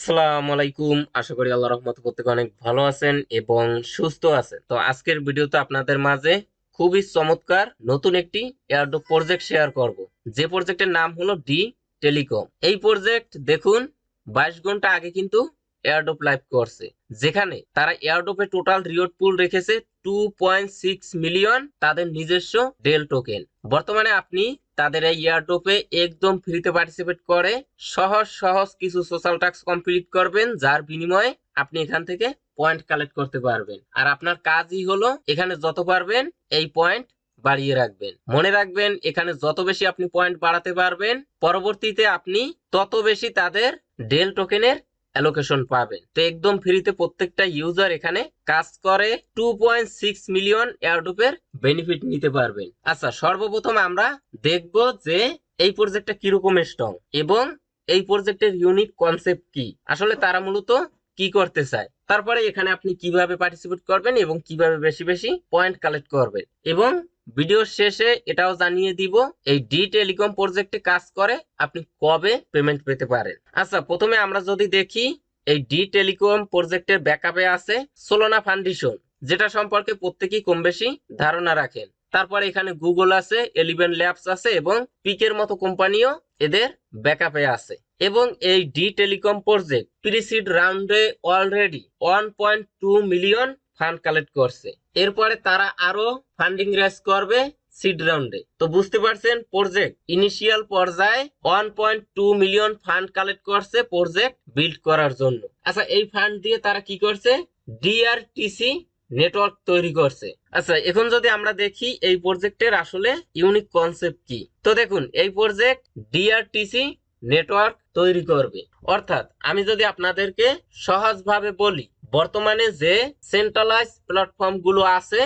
আসসালামু আলাইকুম। আশা করি আল্লাহর রহমতে প্রত্যেকে অনেক ভালো আছেন এবং সুস্থ আছেন। তো আজকের ভিডিওতে আপনাদের মাঝে খুবই চমৎকার নতুন একটি এয়ারড্রপ প্রজেক্ট শেয়ার করব, যে প্রজেক্টের নাম হলো ডি টেলিকম। এই প্রজেক্ট দেখুন 22 ঘন্টা আগে কিন্তু এয়ারড্রপ লাইভ করছে, যেখানে তারা এয়ারড্রপে টোটাল রিওয়ার্ড পুল রেখেছে 2.6 মিলিয়ন তাদের নিজস্ব ডেল টোকেন। বর্তমানে আপনি তাদের এই এয়ারড্রপে একদম ফ্রিতে পার্টিসিপেট করে সহজ সহজ কিছু সোশ্যাল টাস্ক কমপ্লিট করবেন, যার বিনিময়ে আপনি এখান থেকে পয়েন্ট কালেক্ট করতে পারবেন। আর আপনার কাজই হলো এখানে যত পারবেন এই পয়েন্ট বাড়িয়ে রাখবেন। মনে রাখবেন, এখানে যত বেশি আপনি পয়েন্ট বাড়াতে পারবেন, পরবর্তীতে আপনি তত বেশি তাদের ডেল টোকেনের অ্যালোকেশন পাবেন। তো একদম ফ্রিতে প্রত্যেকটা ইউজার এখানে কাজ করে 2.6 মিলিয়ন এয়ারড্রপের বেনিফিট নিতে পারবেন। আচ্ছা, সর্বপ্রথম আমরা দেখব যে এই প্রজেক্টটা কিরকম স্ট্রং এবং এই প্রজেক্টের ইউনিক কনসেপ্ট কি, আসলে তারা মূলত কি করতে চায়। তারপরে এখানে আপনি কিভাবে পার্টিসিপেট করবেন এবং কিভাবে বেশি বেশি পয়েন্ট কালেক্ট করবেন, এবং ভিডিওর শেষে এটাও জানিয়ে দিব এই ডি টেলিকম প্রজেক্টে কাজ করে আপনি কবে পেমেন্ট পেতে পারেন। আচ্ছা, প্রথমে আমরা যদি দেখি, এই ডি টেলিকম প্রজেক্টের ব্যাকআপে আছে সোলোনা ফাউন্ডেশন, যেটা সম্পর্কে প্রত্যেকেই কম বেশি ধারণা রাখেন। তারপরে এখানে গুগল আছে, 11 ল্যাবস আছে এবং পিকের মতো কোম্পানিও এদের ব্যাকআপে আছে। এবং এই ডি টেলিকম প্রজেক্ট প্রিসিড রাউন্ডে অলরেডি 1.2 মিলিয়ন ফান্ড কালেক্ট করছে। এরপরে তারা আরো ফান্ডিং রেজ করবে সিড রাউন্ডে। তো বুঝতে পারছেন, প্রজেক্ট ইনিশিয়াল পর্যায়ে 1.2 মিলিয়ন ফান্ড কালেক্ট করছে প্রজেক্ট বিল্ড করার জন্য। আচ্ছা, এই ফান্ড দিয়ে তারা কি করছে? ডিআরটিসি নেটওয়ার্ক তৈরি করছে। আচ্ছা, এখন যদি আমরা দেখি এই প্রজেক্টের আসলে ইউনিক কনসেপ্ট কি, তো দেখুন এই প্রজেক্ট ডিআরটিসি নেটওয়ার্ক তৈরি করবে। অর্থাৎ আমি যদি আপনাদেরকে সহজভাবে বলি, বর্তমানে যে সেন্ট্রালাইজ প্ল্যাটফর্ম গুলো আছে,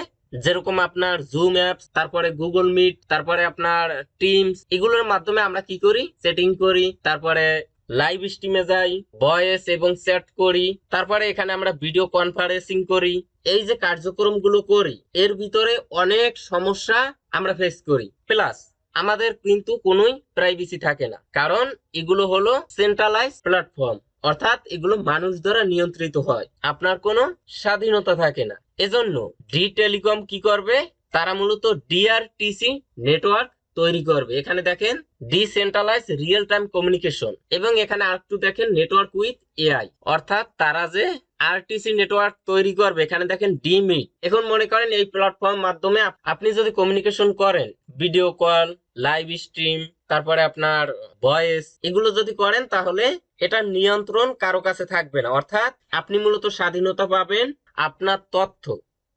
যেরকম আপনার জুম অ্যাপস, তারপরে গুগল মিট, তারপরে আপনার টিমস, এগুলোর মাধ্যমে আমরা কি করি? সেটিং করি, তারপরে লাইভ স্ট্রিমে যাই, ভয়েস এবং চ্যাট করি, তারপরে এখানে আমরা ভিডিও কনফারেন্সিং করি। এই যে কার্যক্রমগুলো করি, এর ভিতরে অনেক সমস্যা আমরা ফেস করি, প্লাস আমাদের কিন্তু কোনোই প্রাইভেসি থাকে না, কারণ এগুলো হলো সেন্ট্রালাইজ প্ল্যাটফর্ম, অর্থাৎ এগুলো মানুষ দ্বারা নিয়ন্ত্রিত হয়, আপনার কোনো স্বাধীনতা থাকে না। এজন্য ডি টেলিকম কি করবে? তারা মূলত ডিআরটিসি নেটওয়ার্ক তৈরি করবে। এখানে দেখেন ডিসেন্ট্রালাইজ রিয়েল টাইম কমিউনিকেশন, এবং এখানে আরেকটু দেখেন নেটওয়ার্ক উইথ এআই, অর্থাৎ তারা যে আরটিসি নেটওয়ার্ক তৈরি করবে, এখানে দেখেন ডিমিট। এখন মনে করেন এই প্ল্যাটফর্ম মাধ্যমে আপনি যদি কমিউনিকেশন করেন, ভিডিও কল, লাইভ স্ট্রিম, তারপরে আপনার ভয়েস, এগুলো যদি করেন, তাহলে এটা নিয়ন্ত্রণ কারো কাছে থাকবে না, অর্থাৎ আপনি মূলত স্বাধীনতা পাবেন, আপনার তথ্য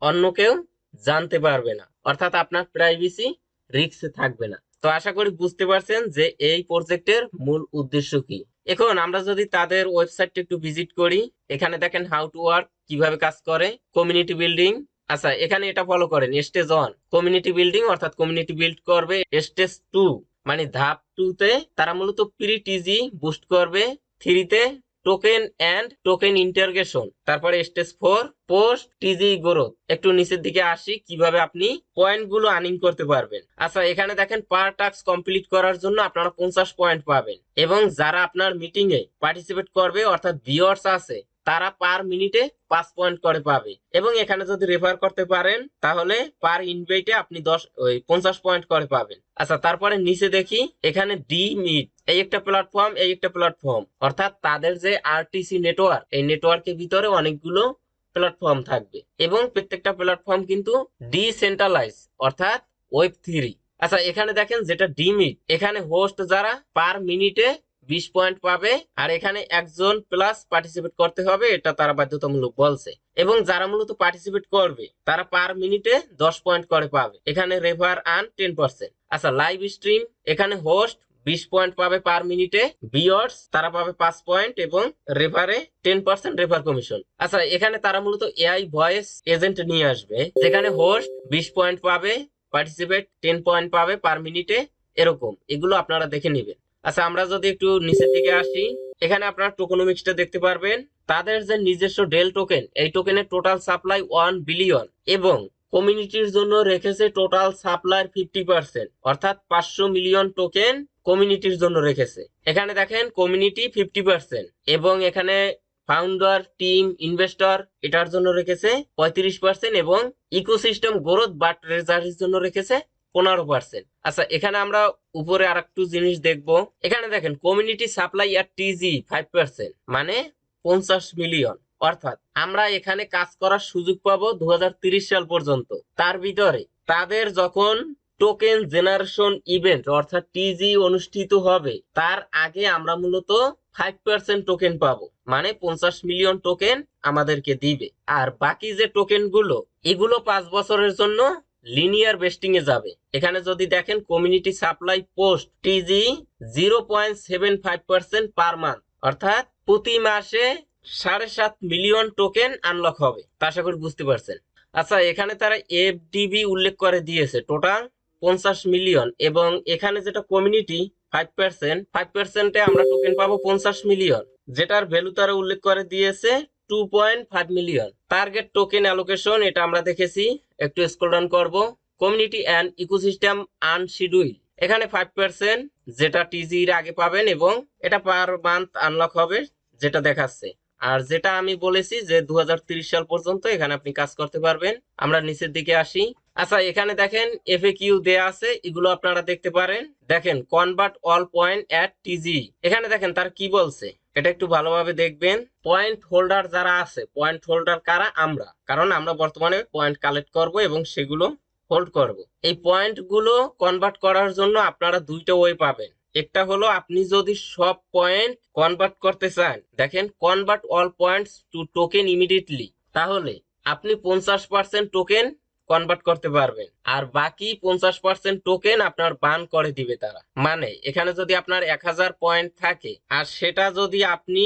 অন্য কেউ জানতে পারবে না, অর্থাৎ আপনার প্রাইভেসি রিস্কে থাকবে না। তো আশা করি বুঝতে পারছেন যে এই প্রজেক্টের মূল উদ্দেশ্য কি। এখন আমরা যদি তাদের ওয়েবসাইটটা একটু ভিজিট করি, এখানে দেখেন হাউ টু ওয়ার্ক, কিভাবে কাজ করে, কমিউনিটি বিল্ডিং। আচ্ছা, এখানে এটা ফলো করেন, স্টেজ 1 কমিউনিটি বিল্ডিং, অর্থাৎ কমিউনিটি বিল্ড করবে। স্টেজ 2 মানে ধাপ 2 তে তারা মূলত প্রি টিজি বুস্ট করবে। 3 তে টোকেন এন্ড টোকেন ইন্টারগেশন। তারপরে স্টেজ 4 পোস্ট টিজি গ্রোথ। একটু নিচের দিকে আসি, কিভাবে আপনি পয়েন্ট গুলো আর্নিং করতে পারবেন। আচ্ছা, এখানে দেখেন পার টাস্ক কমপ্লিট করার জন্য আপনারা 50 পয়েন্ট পাবেন, এবং যারা আপনার মিটিং এ পার্টিসিপেট করবে, অর্থাৎ ভিউয়ার্স আছে, তারা পার মিনিটে 5 পয়েন্ট করে পাবে। এবং এখানে যদি রেফার করতে পারেন, তাহলে পার ইনভাইটে আপনি 50 পয়েন্ট করে পাবেন। আচ্ছা, তারপরে নিচে দেখি, এখানে ডি মিট, এই একটা প্ল্যাটফর্ম, অর্থাৎ তাদের যে আরটিসি নেটওয়ার্ক, এই নেটওয়ার্কের ভিতরে অনেকগুলো প্ল্যাটফর্ম থাকবে, এবং প্রত্যেকটা প্ল্যাটফর্ম কিন্তু ডিসেন্ট্রালাইজ, অর্থাৎ ওয়েব 3। আচ্ছা, এখানে দেখেন যেটা ডিমিট, এখানে হোস্ট যারা পার মিনিটে 20 পয়েন্ট পাবে, আর এখানে একজন প্লাস পার্টিসিপেট করতে হবে, এটা তারা বাধ্যতামূলক বলছে। এবং যারা মূলত পার্টিসিপেট করবে, তারা পার মিনিটে 10 পয়েন্ট করে পাবে। এখানে রেফার আর্ন 10%। আচ্ছা, লাইভ স্ট্রিম, এখানে হোস্ট 20 পয়েন্ট পাবে পার মিনিটে, ভিউয়ার্স তারা পাবে 5 পয়েন্ট, এবং রেফারে 10% রেফার কমিশন। আচ্ছা, এখানে তারা মূলত এআই ভয়েস এজেন্ট নিয়ে আসবে, যেখানে হোস্ট 20 পয়েন্ট পাবে, পার্টিসিপেট 10 পয়েন্ট পাবে পার মিনিটে, এরকম। এগুলো আপনারা দেখে নেবেন। আচ্ছা, আমরা যদি একটু নিচের দিকে আসি, এখানে আপনারা টোকেনোমিক্সটা দেখতে পারবেন। তাদের যে নিজস্ব ডেল টোকেন, এই টোকেনের টোটাল সাপ্লাই 1 বিলিয়ন, এবং কমিউনিটির জন্য রেখেছে টোটাল সাপ্লাই 50%, অর্থাৎ 500 মিলিয়ন টোকেন কমিউনিটির জন্য রেখেছে। এখানে দেখেন কমিউনিটি 50% এবং এখানে ফাউন্ডার টিম ইনভেস্টর এটার জন্য রেখেছে 35% এবং ইকোসিস্টেম গ্রোথ বা ট্রেজারির জন্য রেখেছে 15%। আচ্ছা, এখানে আমরা উপরে আর একটু জিনিস দেখবো। এখানে দেখেন কমিউনিটি সাপ্লাই আর টিজি 5%, মানে 50 মিলিয়ন। অর্থাৎ আমরা এখানে কাজ করার সুযোগ পাবো 2030 সাল পর্যন্ত। তার ভিতরে তাদের যখন টোকেন জেনারেশন ইভেন্ট অর্থাৎ টিজি অনুষ্ঠিত হবে তার আগে আমরা মূলত 5% টোকেন পাবো, মানে 50 মিলিয়ন টোকেন আমাদেরকে দিবে। আর বাকি যে টোকেন গুলো এগুলো 5 বছরের জন্য লিনিয়ার বেস্টিং এ যাবে। এখানে যদি দেখেন community supply post টিজি 0.75% per month, অর্থাৎ প্রতি মাসে 7.5 মিলিয়ন টোকেন আনলক হবে। তা আশা করি বুঝতে পারছেন। আচ্ছা, এখানে তারা এফডিবি উল্লেখ করে দিয়েছে টোটাল 50 মিলিয়ন এবং এখানে যেটা কমিউনিটি 5%, আমরা টোকেন পাবো 50 মিলিয়ন, যেটার ভ্যালু তারা উল্লেখ করে দিয়েছে 2.5 মিলিয়ন। টার্গেট টোকেন অ্যালোকেশন এটা আমরা দেখেছি। একটু স্ক্রল ডাউন করব। কমিউনিটি অ্যান্ড ইকোসিস্টেম আনশিডিউল, এখানে 5% যেটা টিজি এর আগে পাবেন এবং এটা পার মান্থ আনলক হবে যেটা দেখাচ্ছে। আর যেটা আমি বলেছি যে 2030 সাল পর্যন্ত এখানে আপনি কাজ করতে পারবেন। আমরা নিচের দিকে আসি। আচ্ছা, এখানে দেখেন এফএকিউ দেয়া আছে, এগুলো আপনারা দেখতে পারেন। দেখেন কনভার্ট অল পয়েন্ট এট টিজি, এখানে দেখেন তার কি বলছে এটা একটু ভালোভাবে দেখবেন। পয়েন্ট হোল্ডার যারা আছে, পয়েন্ট হোল্ডার কারা? আমরা, কারণ আমরা বর্তমানে পয়েন্ট কালেক্ট করব এবং সেগুলো হোল্ড করব। এই পয়েন্ট গুলো কনভার্ট করার জন্য আপনারা দুইটা ওয়ে পাবেন। একটা হলো আপনি যদি সব পয়েন্ট কনভার্ট করতে চান, দেখেন convert all points two token immediately, তাহলে আপনি 50% টোকেন কনভার্ট করতে পারবেন আর বাকি 50% টোকেন আপনার বান করে দিবে তারা। মানে এখানে যদি আপনার 1000 পয়েন্ট থাকে আর সেটা যদি আপনি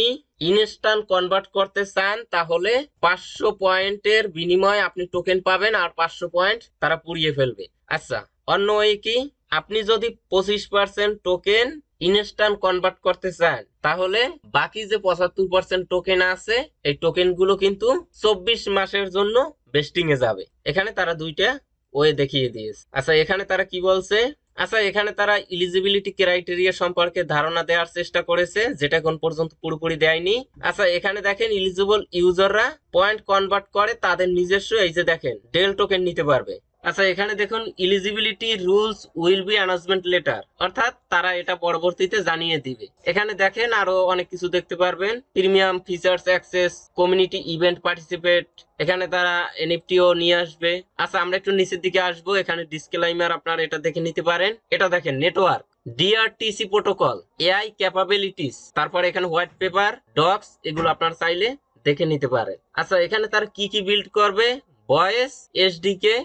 ইনস্ট্যান্ট কনভার্ট করতে চান তাহলে 500 পয়েন্টের বিনিময়ে আপনি টোকেন পাবেন আর 500 পয়েন্ট তারা পুড়িয়ে ফেলবে। আচ্ছা, অন্য ওয়ে কি? আপনি যদি 25% টোকেন ইনস্ট্যান্ট কনভার্ট করতে চান তাহলে বাকি যে 75% টোকেন আছে এই টোকেন গুলো কিন্তু 24 মাসের জন্য বেস্টিং এ যাবে। এখানে তারা দুইটা ওয়ে দেখিয়ে দিয়েছে। আচ্ছা, এখানে তারা কি বলছে? আচ্ছা, এখানে তারা এলিজিবিলিটি ক্রাইটেরিয়া সম্পর্কে ধারণা দেওয়ার চেষ্টা করেছে, যেটা এখন পর্যন্ত পুরোপুরি দেয়নি। আচ্ছা, এখানে দেখেন এলিজিবল ইউজাররা পয়েন্ট কনভার্ট করে তাদের নিজস্ব এই যে দেখেন ডেল টোকেন নিতে পারবে। আচ্ছা, এখানে দেখুন eligibility rules will be announcement letter, অর্থাৎ তারা এটা পরবর্তীতে জানিয়ে দিবে। এখানে দেখেন আরো অনেক কিছু দেখতে পারবেন। Premium features access, community event participate, এখানে তারা এনএফটিও নিয়ে আসবে। আচ্ছা, আমরা একটু নিচের দিকে আসবো। এখানে ডিসক্লেইমার আপনারা এটা দেখে নিতে পারেন। এটা দেখেন নেটওয়ার্ক, ডিআরটিসি প্রোটোকল, এআই ক্যাপাবিলিটিস, তারপর এখানে হোয়াইট পেপার, ডক্স, এগুলো আপনারা চাইলে দেখে নিতে পারেন। আচ্ছা, এখানে তারা কি কি বিল্ড করবে? Voice SDK,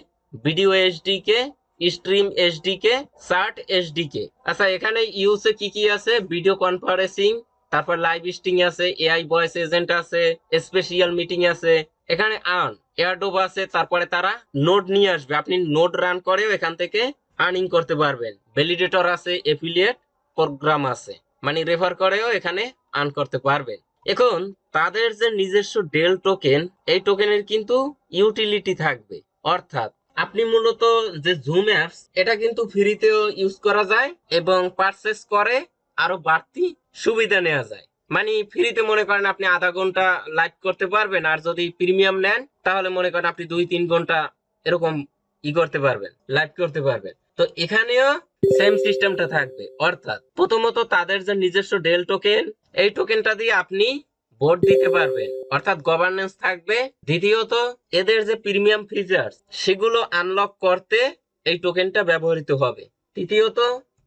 video SDK, stream SDK, chart SDK. আচ্ছা, এখানে ইউসে কি কি আছে? ভিডিও কনফারেন্সিং, তারপর লাইভ স্ট্রিং আছে, এআই ভয়েস এজেন্ট আছে, স্পেশাল মিটিং আছে, এখানে এয়ারড্রপ আছে। তারপরে তারা নোড নিয়ে আসবে, আপনি নোড রান করেও এখান থেকে আর্নিং করতে পারবেন। ভ্যালিডেটর আছে, এফিলিয়েট প্রোগ্রাম আছে, মানে রেফার করেও এখানে আর্ন করতে পারবেন। এখন তাদের যে নিজস্ব ডেল টোকেন, এই টোকেনের কিন্তু ইউটিলিটি থাকবে। অর্থাৎ আপনি মূলত যে জুম অ্যাপস এটা কিন্তু ফ্রিতেও ইউজ করা যায় এবং পারচেস করে আরো বাড়তি সুবিধা নেওয়া যায়। মানে ফ্রিতে মনে করেন আপনি আধা ঘন্টা লাইভ করতে পারবেন, আর যদি প্রিমিয়াম নেন তাহলে মনে করেন আপনি 2-3 ঘন্টা এরকম করতে পারবেন, লাইভ করতে পারবেন। তো এখানেও সেম সিস্টেমটা থাকবে। অর্থাৎ প্রথমত তাদের যে নিজস্ব ডেল টোকেন, এই টোকেনটা দিয়ে আপনি ভোট দিতে পারবেন, অর্থাৎ গভর্নেন্স থাকবে। দ্বিতীয়ত এদের যে প্রিমিয়াম ফিচার্স সেগুলো আনলক করতে এই টোকেনটা ব্যবহৃত হবে। তৃতীয়ত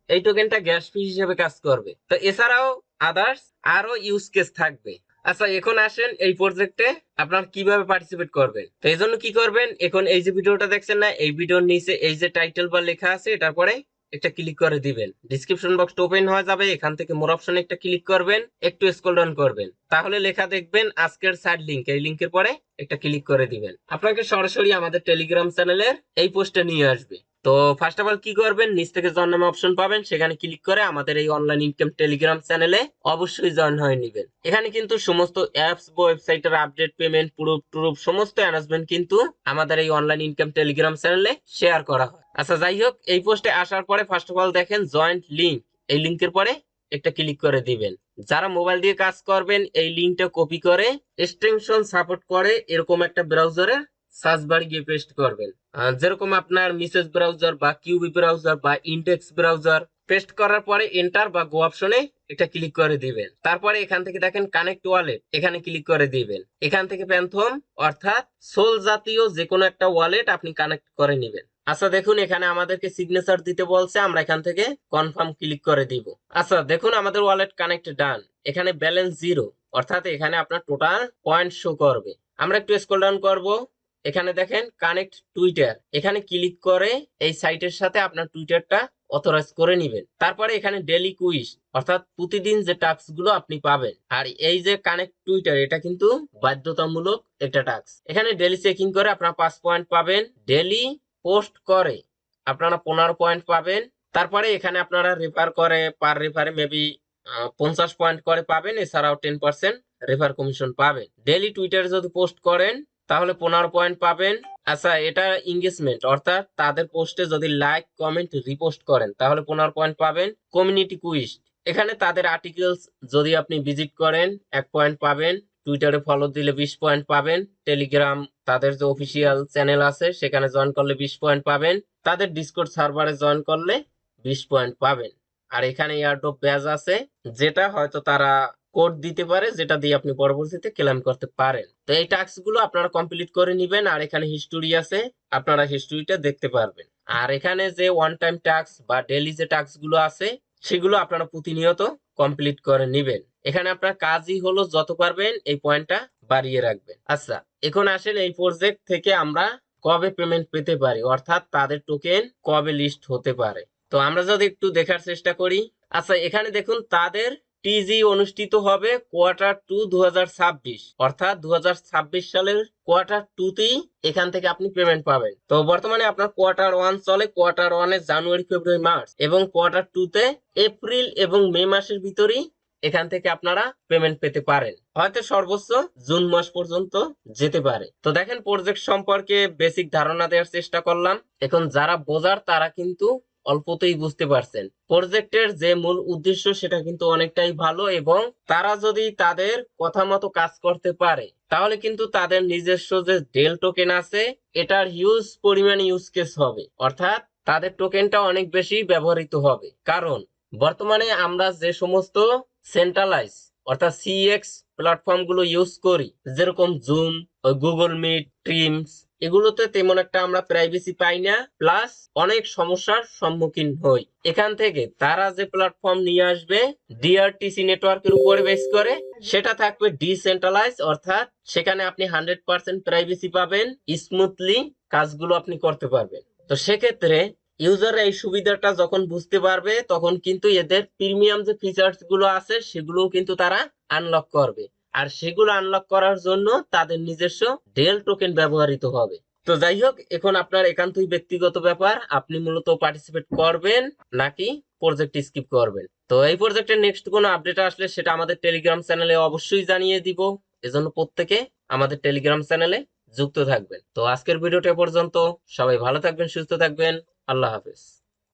এই টোকেনটা গ্যাস ফি হিসেবে কাজ করবে। তো এছাড়াও আদার্স আরো ইউজ কেস থাকবে। আচ্ছা, এখন আসেন এই প্রজেক্টে আপনারা কিভাবে পার্টিসিপেট করবেন। তো এই জন্য কি করবেন, এখন এই যে ভিডিওটা দেখছেন না, এই ভিডিওর নিচে এই যে টাইটেল বা লেখা আছে এটার পরে একটা ক্লিক করে দিবেন। ডেসক্রিপশন বক্সটা ওপেন হয়ে যাবে, এখান থেকে মোর অপশনে একটা ক্লিক করবেন, একটু স্ক্রল ডাউন করবেন, তাহলে লেখা দেখবেন আজকের সাইড লিংক, এই লিংকের পরে একটা ক্লিক করে দিবেন, আপনাকে সরাসরি আমাদের টেলিগ্রাম চ্যানেলের এই পোস্টে নিয়ে আসবে। তো ফার্স্ট অফ অল কি করবেন, নিচ থেকে জয়েন নামে অপশন পাবেন, সেখানে ক্লিক করে আমাদের এই অনলাইন ইনকাম টেলিগ্রাম চ্যানেলে অবশ্যই জয়েন হয়ে নেবেন। এখানে কিন্তু সমস্ত অ্যাপস, ওয়েবসাইটের আপডেট, পেমেন্ট, প্রুফ সমস্ত অ্যানাউন্সমেন্ট কিন্তু আমাদের এই অনলাইন ইনকাম টেলিগ্রাম চ্যানেলে শেয়ার করা হয়। আচ্ছা, যাই হোক, এই পোস্টে আসার পরে ফার্স্ট অফ অল দেখেন জয়েন্ট লিংক, এই লিঙ্কের পরে একটা ক্লিক করে দিবেন। যারা মোবাইল দিয়ে কাজ করবেন এই লিঙ্কটা কপি করে এক্সটেনশন সাপোর্ট করে এরকম একটা ব্রাউজারে সার্চ বারে গিয়ে পেস্ট করবেন। যেরকম আপনার মিসেস ব্রাউজার বা কিউবি ব্রাউজার বা ইন্ডেক্স ব্রাউজার পেস্ট করার পরে এন্টার বা গো অপশনে এটা ক্লিক করে দিবেন। তারপরে এখান থেকে দেখেন কানেক্ট ওয়ালেট, এখানে ক্লিক করে দিবেন। এখান থেকে প্যান্থম অর্থাৎ সোল জাতীয় যে কোনো একটা ওয়ালেট আপনি কানেক্ট করে নেবেন। আচ্ছা দেখুন এখানে আমাদেরকে সিগনেচার দিতে বলছে, আমরা এখান থেকে কনফার্ম ক্লিক করে দিব। আচ্ছা দেখুন আমাদের ওয়ালেট কানেক্ট ডান। এখানে ব্যালেন্স 0 অর্থাৎ এখানে আপনার টোটাল পয়েন্ট শো করবে। আমরা একটু স্ক্রল ডাউন করব, এখানে দেখেন কানেক্ট টুইটার, এখানে ক্লিক করে এই সাইটের সাথে আপনার টুইটারটা অথরাইজ করে নেবেন। তারপরে এখানে ডেইলি কুইজ অর্থাৎ প্রতিদিন যে টাস্ক গুলো আপনি পাবেন। আর এই যে কানেক্ট টুইটার এটা কিন্তু বাধ্যতামূলক একটা টাস্ক। এখানে ডেইলি চেকিং করে আপনারা 5 পয়েন্ট পাবেন, ডেইলি পোস্ট করে আপনারা 15 পয়েন্ট পাবেন। তারপরে এখানে আপনারা রেফার করে পার রেফারে মেবি 50 পয়েন্ট করে পাবেন, এছাড়াও 10% রেফার কমিশন পাবেন। ডেইলি টুইটারে যদি পোস্ট করেন তাহলে 15 পয়েন্ট পাবেন। আচ্ছা এটা এঙ্গেজমেন্ট অর্থাৎ তাদের পোস্টে যদি লাইক কমেন্ট রিপোস্ট করেন তাহলে 15 পয়েন্ট পাবেন। কমিউনিটি কুইজ এখানে তাদের আর্টিকেলস যদি আপনি ভিজিট করেন 1 পয়েন্ট পাবেন। টুইটারে ফলো দিলে 20 পয়েন্ট পাবেন। টেলিগ্রাম তাদের যে অফিসিয়াল চ্যানেল আছে সেখানে জয়েন করলে 20 পয়েন্ট পাবেন। তাদের ডিসকর্ড সার্ভারে জয়েন করলে 20 পয়েন্ট পাবেন। আর এখানে এয়ারড্রপ ব্যাজ আছে যেটা হয়তো তারা কোড দিতে পারে, যেটা দিয়ে আপনি পরবর্তীতে ক্লেম করতে পারেন। তো এই টাস্ক গুলো আপনারা কমপ্লিট করে নেবেন। আর এখানে হিস্টোরি আছে, আপনারা হিস্টোরিটা দেখতে পারবেন। আর এখানে যে ওয়ান টাইম টাস্ক বা ডেইলি যে টাস্ক গুলো আছে সেগুলো আপনারা প্রতিনিয়ত কমপ্লিট করে নেবেন। এখানে আপনার কাজই হলো যত পারবেন এই পয়েন্টটা বাড়িয়ে রাখবেন। আচ্ছা এখন আসেন এই প্রজেক্ট থেকে আমরা কবে পেমেন্ট পেতে পারি অর্থাৎ তাদের টোকেন কবে লিস্ট হতে পারে। তো আমরা যদি একটু দেখার চেষ্টা করি। আচ্ছা এখানে দেখুন তাদের টিজি অনুষ্ঠিত হবে Q2 2026 অর্থাৎ 2026 সালের Q2তেই এখান থেকে আপনি পেমেন্ট পাবেন। তো বর্তমানে আপনার Q1 চলে, Q1 এ জানুয়ারি ফেব্রুয়ারি মার্চ এবং Q2তে এপ্রিল এবং মে মাসের ভিতরেই এখান থেকে আপনারা পেমেন্ট পেতে পারেন, হয়তো সর্বোচ্চ জুন মাস পর্যন্ত যেতে পারে। তো দেখেন প্রজেক্ট সম্পর্কে বেসিক ধারণা দেওয়ার চেষ্টা করলাম। এখন যারা বোঝার তারা কিন্তু অল্পতেই বুঝতে পারছেন প্রজেক্টের যে মূল উদ্দেশ্য সেটা কিন্তু অনেকটাই ভালো, এবং তারা যদি তাদের কথা মতো কাজ করতে পারে তাহলে কিন্তু তাদের নিজস্ব যে ডেল টোকেন আছে এটার হিউজ পরিমাণে ইউজ কেস হবে, অর্থাৎ তাদের টোকেনটা অনেক বেশি ব্যবহৃত হবে। কারণ বর্তমানে আমরা যে সমস্ত সেন্ট্রালাইজ অর্থাৎ সিএক্স প্ল্যাটফর্ম গুলো ইউজ করি যেরকম জুম, গুগল মিট, টিমস, এগুলোতে তেমন একটা আমরা প্রাইভেসি পাই না, প্লাস অনেক সমস্যার সম্মুখীন হই। এখান থেকে তারা যে প্ল্যাটফর্ম নিয়ে আসবে ডিআরটিসি নেটওয়ার্কের উপরে বেস করে, সেটা থাকবে ডিসেন্ট্রালাইজ অর্থাৎ সেখানে আপনি 100% প্রাইভেসি পাবেন, স্মুথলি কাজগুলো আপনি করতে পারবেন। তো সেক্ষেত্রে ইউজার এই সুবিধাটা যখন বুঝতে পারবে তখন কিন্তু এদের প্রিমিয়াম যে ফিচার্স গুলো আছে সেগুলো কিন্তু তারা আনলক করবে। আর সেগুলো আনলক করার জন্য তাদের নিজস্ব ডেল টোকেন ব্যবহৃত হবে। তো যাই হোক এখন আপনার একান্তই ব্যক্তিগত ব্যাপার, আপনি মূলত পার্টিসিপেট করবেন নাকি প্রজেক্ট স্কিপ করবেন। তো এই প্রজেক্টের নেক্সট কোনো আপডেট আসলে সেটা আমাদের টেলিগ্রাম চ্যানেলে অবশ্যই জানিয়ে দিব, এজন্য প্রত্যেকে আমাদের টেলিগ্রাম চ্যানেলে যুক্ত থাকবেন। তো আজকের ভিডিওটা পর্যন্ত, সবাই ভালো থাকবেন, সুস্থ থাকবেন, আল্লাহ হাফেজ।